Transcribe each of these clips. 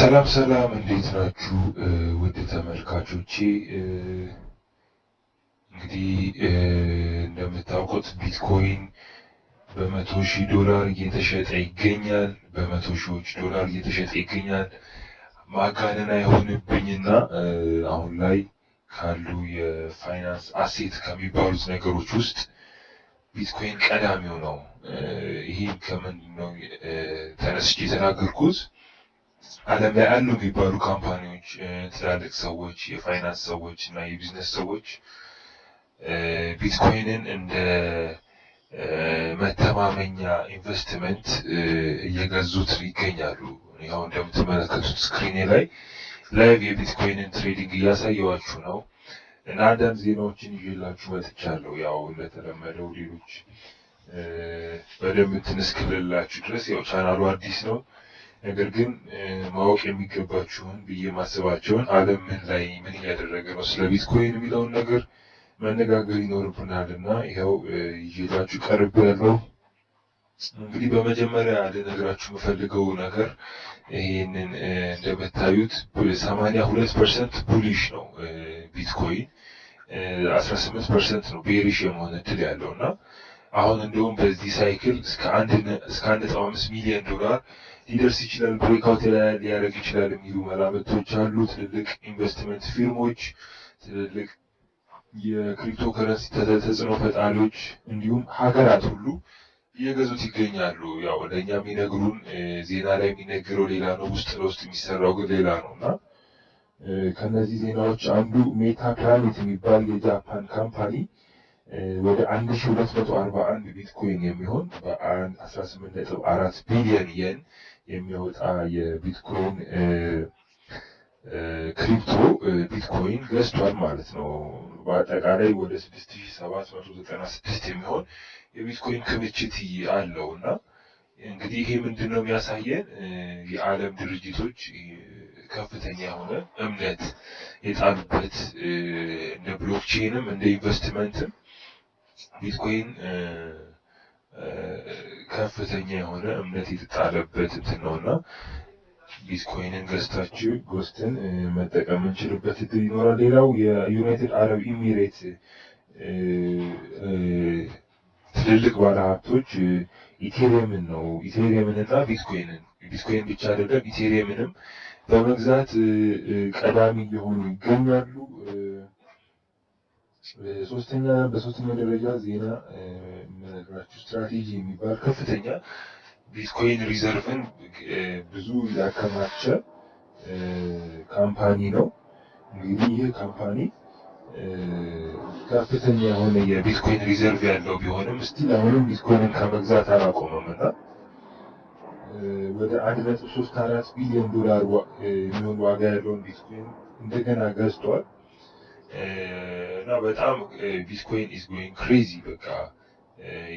ሰላም ሰላም እንዴት ናችሁ ውድ ተመልካቾቼ እንግዲህ እንደምታውቁት ቢትኮይን $100,000 እየተሸጠ ይገኛል $100,000 እየተሸጠ ይገኛል ማጋነን አይሆንብኝና አሁን ላይ ካሉ የፋይናንስ አሴት ከሚባሉት ነገሮች ውስጥ ቢትኮይን ቀዳሚው ነው ይሄን ከምንድነው ተነስቼ የተናገርኩት ዓለም ላይ ያሉ የሚባሉ ካምፓኒዎች ትላልቅ ሰዎች የፋይናንስ ሰዎች እና የቢዝነስ ሰዎች ቢትኮይንን እንደ መተማመኛ ኢንቨስትመንት እየገዙት ይገኛሉ ያው እንደምትመለከቱት ስክሪኔ ላይ ላይቭ የቢትኮይንን ትሬዲንግ እያሳየዋችሁ ነው እና አንዳንድ ዜናዎችን ይዤላችሁ መጥቻለሁ ያው እንደተለመደው ሌሎች በደንብ ትንስክልላችሁ ድረስ ያው ቻናሉ አዲስ ነው ነገር ግን ማወቅ የሚገባችሁን ብዬ ማስባቸውን ዓለም ምን ላይ ምን እያደረገ ነው ስለ ቢትኮይን የሚለውን ነገር መነጋገር ይኖርብናልና ይሄው ይዤላችሁ ቀርቤያለሁ እንግዲህ በመጀመሪያ ልነግራችሁ የምፈልገው ነገር ይሄንን እንደምታዩት 82% ቡሊሽ ነው ቢትኮይን 18% ነው ቤሪሽ የመሆን እድል ያለውና አሁን እንደውም በዚህ ሳይክል እስከ 1.5 ሚሊዮን ዶላር ሊደርስ ይችላል ብሬክአውት ሊያደርግ ይችላል የሚሉ መላምቶች አሉ ትልልቅ ኢንቨስትመንት ፊርሞች ትልልቅ የክሪፕቶ ከረንሲ ተጽዕኖ ፈጣሪዎች እንዲሁም ሀገራት ሁሉ እየገዙት ይገኛሉ ያው ለኛ የሚነግሩን ዜና ላይ የሚነገረው ሌላ ነው ውስጥ ለውስጥ የሚሰራው ግን ሌላ ነውና ከነዚህ ዜናዎች አንዱ ሜታ ፕላኔት የሚባል የጃፓን ካምፓኒ ወደ 1241 ቢትኮይን የሚሆን በ18.4 ቢሊዮን yen የሚወጣ የቢትኮይን ክሪፕቶ ቢትኮይን ገዝቷል ማለት ነው በአጠቃላይ ወደ 6796 የሚሆን የቢትኮይን ክምችት አለውና እንግዲህ ይሄ ምንድነው የሚያሳየን የዓለም ድርጅቶች ከፍተኛ የሆነ እምነት የጣሉበት እንደ ብሎክቼንም እንደ ኢንቨስትመንትም ቢትኮይን ከፍተኛ የሆነ እምነት የተጣለበት እንትን ነውና ቢትኮይንን ገዝተን መጠቀም እንችልበት እድል ይኖራል ሌላው የዩናይትድ አረብ ኤሚሬት ትልልቅ ባለሀብቶች ኢቴሪየምን እና ቢትኮይን ብቻ አይደለም ኢቴሪየምንም በመግዛት ቀዳሚ የሆኑ ይገኛሉ በሶስተኛ ደረጃ ዜና የምነግራችሁ ስትራቴጂ የሚባል ከፍተኛ ቢትኮይን ሪዘርቭን ብዙ ያከማቸ ካምፓኒ ነው እንግዲህ ይህ ካምፓኒ ከፍተኛ የሆነ የቢትኮይን ሪዘርቭ ያለው ቢሆንም ስቲል አሁንም ቢትኮይንን ከመግዛት አላቆመምና ወደ 1.34 ቢሊዮን ዶላር የሚሆን ዋጋ ያለውን ቢትኮይን እንደገና ገዝቷል እና በጣም ቢትኮይን is going crazy በቃ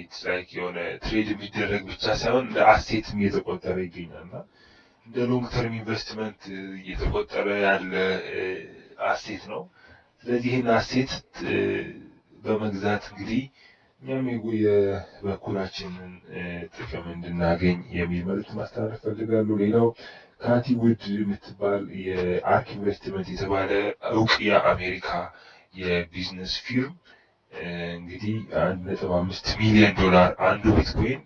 it's like የሆነ ትሬድ የሚደረግ ብቻ ሳይሆን እንደ አሴት እየተቆጠረ ይገኛልና እንደ ሎንግ ተርም ኢንቨስትመንት እየተቆጠረ ያለ አሴት ነው ስለዚህ ይህን አሴት በመግዛት እንግዲህ እኛም የበኩላችንን ጥቅም እንድናገኝ የሚል መልዕክት ማስተላለፍ ፈልጋለሁ ሌላው ካቲ ውድ የምትባል የአርክ ኢንቨስትመንት የተባለ እውቅ የአሜሪካ የቢዝነስ ፊርም እንግዲህ 1.5 ሚሊዮን ዶላር አንዱ ቢትኮይን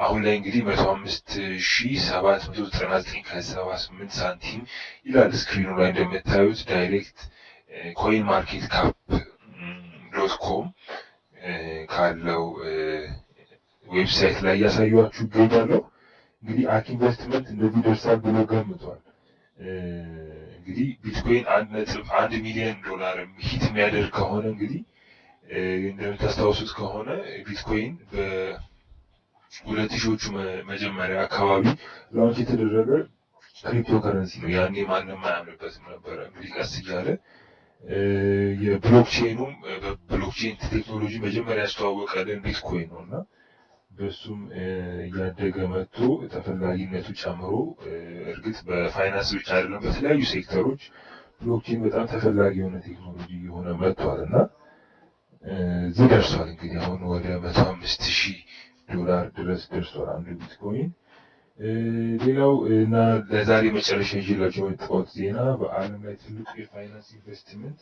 አሁን ላይ እንግዲህ 15799.78 ሳንቲም ይላል ስክሪኑ ላይ እንደምታዩት ዳይሬክት ኮይን ማርኬት ካፕ.com ካለው ዌብሳይት ላይ ያሳያችሁ ይገኛለሁ እንግዲህ አርክ ኢንቨስትመንት እንደዚህ ደርሳል ብሎ ገምቷል እንግዲህ ቢትኮይን 1.1 ሚሊዮን ዶላር ሂት የሚያደርግ ከሆነ እንግዲህ እንደምታስታውሱት ከሆነ ቢትኮይን በ2000ዎቹ መጀመሪያ አካባቢ ላውንች የተደረገ ክሪፕቶ ከረንሲ ነው ያኔ ማንም አያምንበትም ነበር እንግዲህ ቀስ እያለ የብሎክቼኑም በብሎክቼን ቴክኖሎጂ መጀመሪያ ያስተዋወቀልን ቢትኮይን ነውና በሱም እያደገ መጥቶ ተፈላጊነቱ ጨምሮ እርግጥ በፋይናንስ ብቻ አይደለም በተለያዩ ሴክተሮች ብሎክቼን በጣም ተፈላጊ የሆነ ቴክኖሎጂ የሆነ መጥቷልና እዚህ ደርሷል እንግዲህ አሁን ወደ $105,000 ድረስ ደርሷል አንዱ ቢትኮይን ሌላው እና ለዛሬ መጨረሻ ይዤላችሁ የመጣሁት ዜና በዓለም ላይ ትልቁ የፋይናንስ ኢንቨስትመንት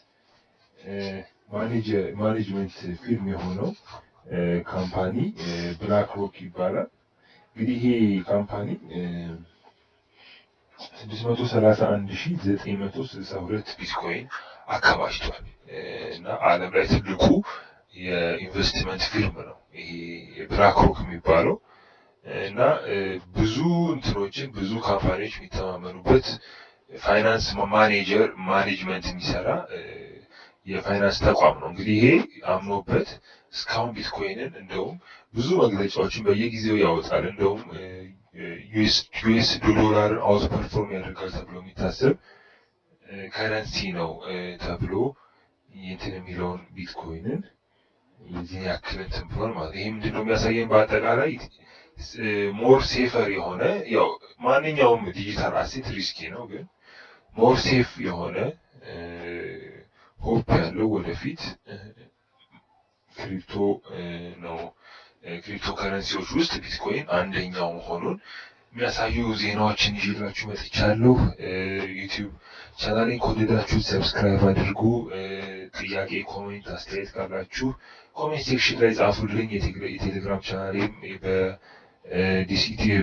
ማኔጅመንት ፊርም የሆነው ካምፓኒ ብላክ ሮክ ይባላል። እንግዲህ ይሄ ካምፓኒ 631962 ቢትኮይን አከማችቷል እና ዓለም ላይ ትልቁ የኢንቨስትመንት ፊርም ነው ይሄ ብላክ ሮክ የሚባለው እና ብዙ እንትኖችን ብዙ ካምፓኒዎች የሚተማመኑበት ፋይናንስ ማኔጅመንት የሚሰራ የፋይናንስ ተቋም ነው። እንግዲህ ይሄ አምኖበት እስካሁን ቢትኮይንን እንደውም ብዙ መግለጫዎችን በየጊዜው ያወጣል። እንደውም ዩኤስ ዶላርን አውት ፐርፎርም ያደርጋል ተብሎ የሚታሰብ ከረንሲ ነው ተብሎ እንትን የሚለውን ቢትኮይንን የዚህን ያክል እንትን ብሏል ማለት ይሄ ምንድነው የሚያሳየን በአጠቃላይ ሞር ሴፈር የሆነ ያው ማንኛውም ዲጂታል አሴት ሪስኪ ነው፣ ግን ሞር ሴፍ የሆነ ሆፕ ያለው ወደፊት ክሪፕቶ ነው። ክሪፕቶ ከረንሲዎች ውስጥ ቢትኮይን አንደኛው መሆኑን የሚያሳዩ ዜናዎችን ይዤላችሁ መጥቻለሁ። ዩቲዩብ ቻናሌን ከወደዳችሁ ሰብስክራይብ አድርጉ። ጥያቄ፣ ኮሜንት፣ አስተያየት ካላችሁ ኮሜንት ሴክሽን ላይ ጻፉልኝ። የቴሌግራም ቻናሌም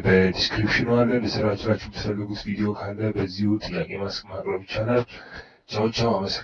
በዲስክሪፕሽኑ አለ። ልሰራላችሁ የምትፈልጉት ቪዲዮ ካለ በዚሁ ጥያቄ ማቅረብ ይቻላል። ቻው ቻው። አመሰግናለሁ።